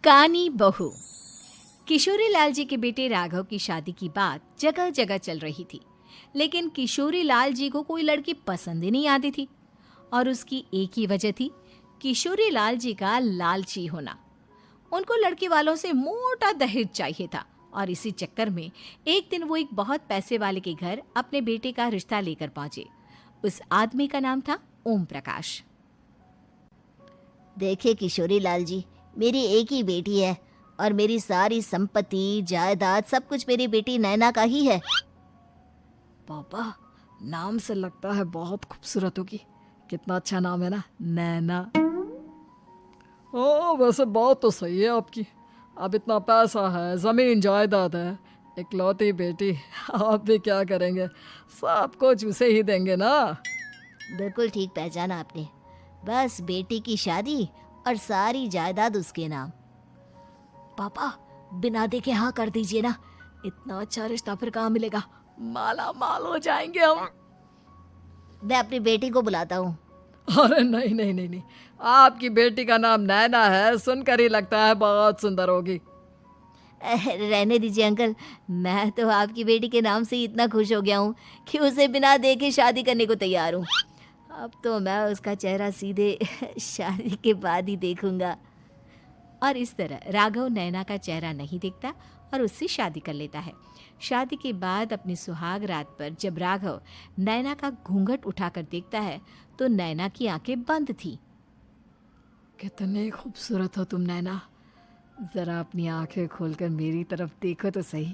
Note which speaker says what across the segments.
Speaker 1: कानी बहू। किशोरी लाल जी के बेटे राघव की शादी की बात जगह जगह चल रही थी, लेकिन किशोरी लाल जी को कोई लड़की पसंद ही नहीं आती थी। और उसकी एक ही वजह थी, किशोरी लाल जी का लालची होना। उनको लड़की वालों से मोटा दहेज चाहिए था और इसी चक्कर में एक दिन वो एक बहुत पैसे वाले के घर अपने बेटे का रिश्ता लेकर पहुंचे। उस आदमी का नाम था ओम प्रकाश।
Speaker 2: देखिए किशोरी लाल जी, मेरी एक ही बेटी है और मेरी सारी संपत्ति जायदाद सब कुछ मेरी बेटी नैना का ही है।
Speaker 3: पापा, नाम से लगता है बहुत खूबसूरत होगी। कितना अच्छा नाम है ना, नैना। ओ, वैसे बात तो सही है आपकी। अब इतना पैसा है, जमीन जायदाद है, इकलौती बेटी, आप भी क्या करेंगे? सब कुछ उसे ही देंगे ना।
Speaker 2: बिल्कुल ठीक पहचाना आपने। बस बेटी की शादी और सारी जायदाद उसके नाम।
Speaker 3: पापा, बिना देखे हाँ कर दीजिए ना। इतना अच्छा रिश्ता फिर कहाँ मिलेगा? माला माल हो जाएंगे हम।
Speaker 2: मैं अपनी बेटी को बुलाता हूँ।
Speaker 3: अरे नहीं नहीं नहीं नहीं, आपकी बेटी का नाम नैना है, सुनकर ही लगता है बहुत सुंदर होगी।
Speaker 2: रहने दीजिए अंकल, मैं तो आपकी बेटी के नाम से ही इतना खुश हो गया हूँ कि उसे बिना देखे शादी करने को तैयार हूँ। अब तो मैं उसका चेहरा सीधे शादी के बाद ही देखूंगा।
Speaker 1: और इस तरह राघव नैना का चेहरा नहीं देखता और उससे शादी कर लेता है। शादी के बाद अपनी सुहाग रात पर जब राघव नैना का घूंघट उठाकर देखता है तो नैना की आंखें बंद थी।
Speaker 3: कितनी खूबसूरत हो तुम नैना, जरा अपनी आंखें खोलकर मेरी तरफ देखो तो सही।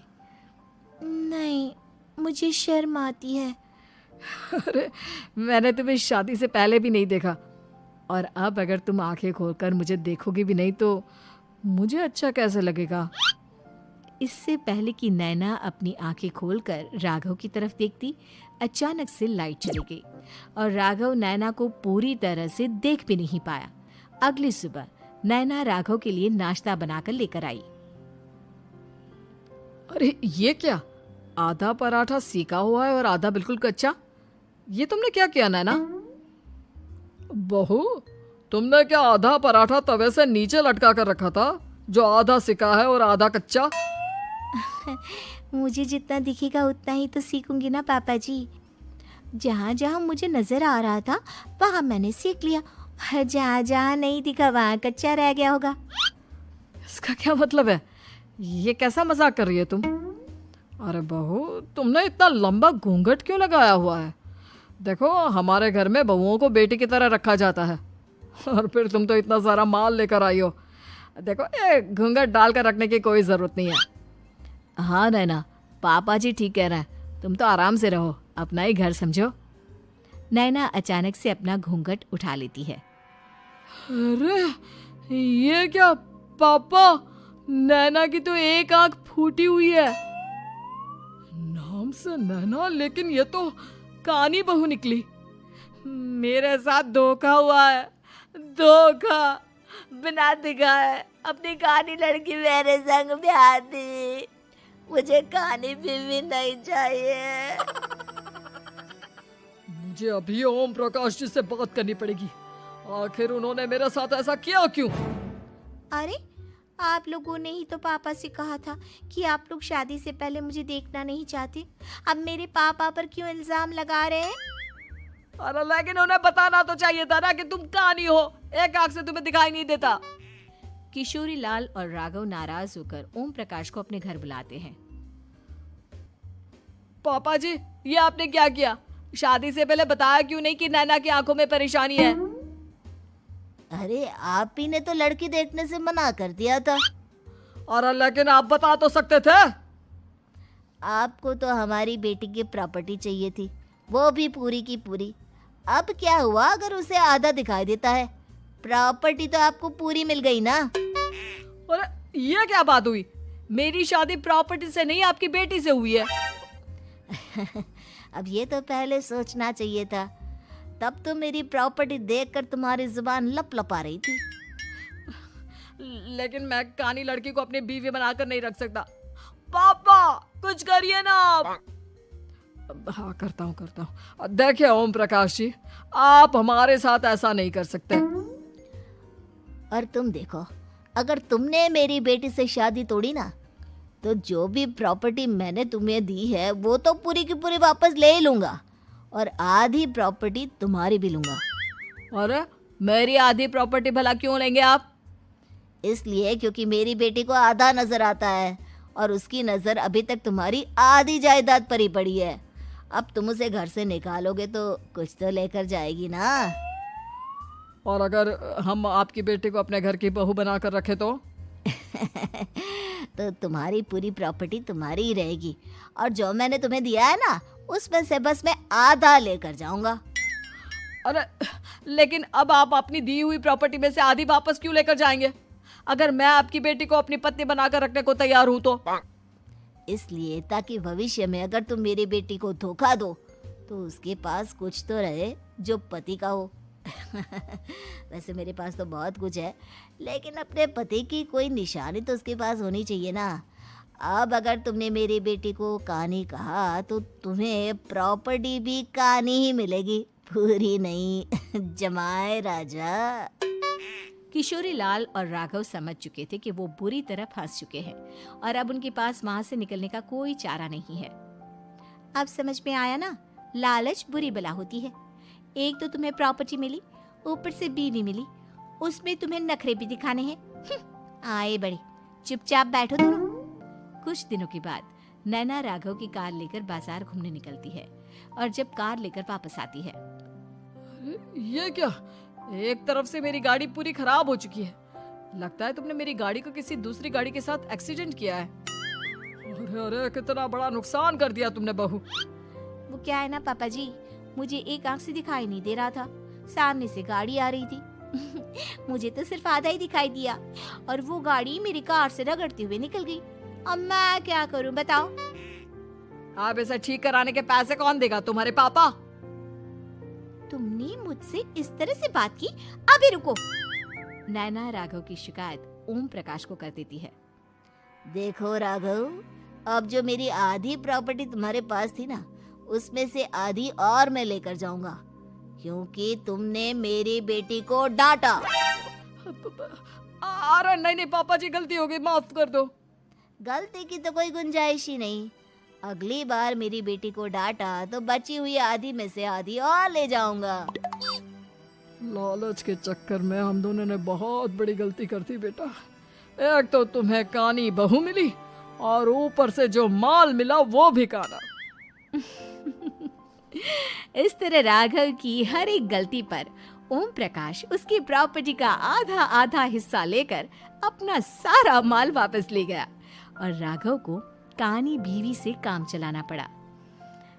Speaker 2: नहीं, मुझे शर्म आती है।
Speaker 3: अरे, मैंने तुम्हें शादी से पहले भी नहीं देखा, और अब अगर तुम आंखें खोलकर मुझे देखोगी भी नहीं तो मुझे अच्छा कैसे लगेगा?
Speaker 1: इससे पहले कि नैना अपनी आंखें खोलकर राघव की तरफ देखती, अचानक से लाइट चली गई और राघव नैना को पूरी तरह से देख भी नहीं पाया। अगली सुबह नैना राघव के लिए नाश्ता बनाकर लेकर आई।
Speaker 3: अरे ये क्या, आधा पराठा सीका हुआ है और आधा बिल्कुल कच्चा। ये तुमने क्या किया नैना? बहू, तुमने क्या आधा पराठा तवे से नीचे लटका कर रखा था, जो आधा सिका है और आधा कच्चा?
Speaker 2: मुझे जितना दिखेगा उतना ही तो सीखूंगी ना पापा जी। जहाँ जहाँ मुझे नजर आ रहा था वहाँ मैंने सीख लिया, जहाँ जहाँ नहीं दिखा वहाँ कच्चा रह गया होगा।
Speaker 3: इसका क्या मतलब है? ये कैसा मजाक कर रही है तुम? अरे बहू, तुमने इतना लंबा घूंघट क्यों लगाया हुआ है? देखो, हमारे घर में बहुओं को बेटी की तरह रखा जाता है, और फिर तुम तो इतना सारा माल लेकर आई हो। देखो, ये घूंघट डालकर रखने की कोई ज़रूरत नहीं है। हाँ नैना, पापा जी ठीक कह रहे हैं, तुम तो आराम से रहो, अपना ही घर समझो।
Speaker 1: नैना अचानक से अपना घूंघट उठा लेती है।
Speaker 3: अरे ये क्या पापा, नैना की तो एक आंख फूटी हुई है। नाम से नैना, लेकिन ये तो कानी बहू निकली। मेरे साथ धोखा हुआ है, धोखा।
Speaker 2: बिना दिखाए अपनी कानी लड़की मेरे संग ब्याह दी। मुझे कानी बीवी नहीं चाहिए।
Speaker 3: मुझे अभी ओम प्रकाश जी से बात करनी पड़ेगी। आखिर उन्होंने मेरे साथ ऐसा किया क्यों?
Speaker 2: अरे, आप लोगों ने ही तो पापा से कहा था कि आप लोग शादी से पहले मुझे देखना नहीं चाहते। अब मेरे पापा पर क्यों इल्जाम लगा रहे हैं?
Speaker 3: अरे लेकिन उन्हें बताना तो चाहिए था ना कि तुम कानी हो, एक आंख से तुम्हें दिखाई नहीं देता।
Speaker 1: किशोरी लाल और राघव नाराज होकर ओम प्रकाश को अपने घर बुलाते हैं।
Speaker 3: पापा जी, ये आपने क्या किया? शादी से पहले बताया क्यों नहीं कि नैना की आंखों में परेशानी है?
Speaker 2: अरे, आप ही ने तो लड़की देखने से मना कर दिया था।
Speaker 3: और लेकिन आप बता तो सकते थे।
Speaker 2: आपको तो हमारी बेटी की प्रॉपर्टी चाहिए थी, वो भी पूरी की पूरी। अब क्या हुआ अगर उसे आधा दिखाई देता है? प्रॉपर्टी तो आपको पूरी मिल गई ना।
Speaker 3: अरे ये क्या बात हुई? मेरी शादी प्रॉपर्टी से नहीं, आपकी बेटी से हुई है।
Speaker 2: अब ये तो पहले सोचना चाहिए था, तब तो मेरी प्रॉपर्टी देखकर तुम्हारी जुबान लप लपा रही थी।
Speaker 3: लेकिन मैं कानी लड़की को अपनी बीवी बनाकर नहीं रख सकता। पापा, कुछ करिए ना आप। हाँ, करता हूँ। देखिए ओम प्रकाश जी, आप हमारे साथ ऐसा नहीं कर सकते।
Speaker 2: और तुम देखो, अगर तुमने मेरी बेटी से शादी तोड़ी ना, तो जो भी प्रॉपर्टी मैंने तुम्हें दी है वो तो पूरी की पूरी वापस ले ही लूँगा, और आधी प्रॉपर्टी तुम्हारी भी लूँगा।
Speaker 3: अरे मेरी आधी प्रॉपर्टी भला क्यों लेंगे आप?
Speaker 2: इसलिए क्योंकि मेरी बेटी को आधा नजर आता है और उसकी नज़र अभी तक तुम्हारी आधी जायदाद पर ही पड़ी है। अब तुम उसे घर से निकालोगे तो कुछ तो लेकर जाएगी ना।
Speaker 3: और अगर हम आपकी बेटी को अपने घर की बहू बना कर रखे तो?
Speaker 2: तो तुम्हारी पूरी प्रॉपर्टी तुम्हारी ही रहेगी, और जो मैंने तुम्हें दिया है ना, उसमें से बस मैं आधा लेकर जाऊंगा।
Speaker 3: अरे लेकिन अब आप अपनी दी हुई प्रॉपर्टी में से आधी वापस क्यों लेकर जाएंगे? अगर मैं आपकी बेटी को अपनी पत्नी बनाकर रखने को तैयार हूं तो?
Speaker 2: इसलिए ताकि भविष्य में अगर तुम मेरी बेटी को धोखा दो तो उसके पास कुछ तो रहे जो पति का हो। वैसे मेरे पास तो बहुत कुछ है, लेकिन अपने पति की कोई निशानी तो उसके पास होनी चाहिए ना। अब अगर तुमने मेरी बेटी को कानी कहा तो तुम्हें प्रॉपर्टी भी कानी ही मिलेगी, पूरी नहीं। जमाए राजा।
Speaker 1: किशोरी लाल और राघव समझ चुके थे कि वो बुरी तरह फंस चुके हैं और अब उनके पास वहां से निकलने का कोई चारा नहीं है। अब समझ में आया ना, लालच बुरी बला होती है। एक तो तुम्हें प्रॉपर्टी मिली, ऊपर से बीवी मिली, उसमें तुम्हें नखरे भी दिखाने हैं। आए बड़े, चुपचाप बैठो दोनों। कुछ दिनों के बाद नैना राघव की कार लेकर बाजार घूमने निकलती है और जब कार लेकर वापस आती है,
Speaker 3: ये क्या? एक तरफ से मेरी गाड़ी पूरी खराब हो चुकी है। लगता है तुमने मेरी गाड़ी को किसी दूसरी गाड़ी के साथ एक्सीडेंट किया है। अरे अरे कितना बड़ा नुकसान कर दिया तुमने बहू।
Speaker 1: वो क्या है ना पापा जी, मुझे एक आंख से दिखाई नहीं दे रहा था, सामने से गाड़ी आ रही थी। मुझे तो सिर्फ आधा ही दिखाई दिया और वो गाड़ी मेरी कार से रगड़ते हुए निकल गई। अब मैं क्या करूं बताओ?
Speaker 3: आप इसे ठीक कराने के पैसे कौन देगा? तुम्हारे पापा?
Speaker 1: तुमने मुझसे इस तरह से बात की? अभी रुको। नैना राघव की शिकायत ओम प्रकाश को कर देती है।
Speaker 2: देखो राघव, अब जो मेरी आधी प्रॉपर्टी तुम्हारे पास थी ना, उसमें से आधी और मैं लेकर जाऊंगा, क्योंकि तुमने मेरी बेटी को डांटा।
Speaker 3: अरे नहीं नहीं पापा जी, गलती हो गई, माफ कर दो।
Speaker 2: गलती की तो कोई गुंजाइश ही नहीं। अगली बार मेरी बेटी को डांटा तो बची हुई आधी में से आधी और ले जाऊंगा।
Speaker 3: लालच के चक्कर में हम दोनों ने बहुत बड़ी गलती कर दी बेटा। एक तो तुम्हें कानी बहू मिली और ऊपर से जो माल मिला वो भी काना।
Speaker 1: इस तरह राघव की हर एक गलती पर ओम प्रकाश उसकी प्रॉपर्टी का आधा आधा हिस्सा लेकर अपना सारा माल वापस ले गया और राघव को कानी बीवी से काम चलाना पड़ा।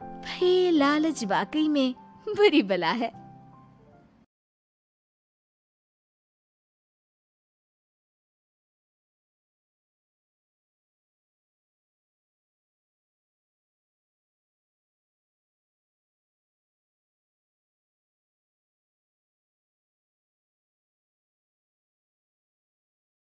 Speaker 1: भाई लालच वाकई में बुरी बला है।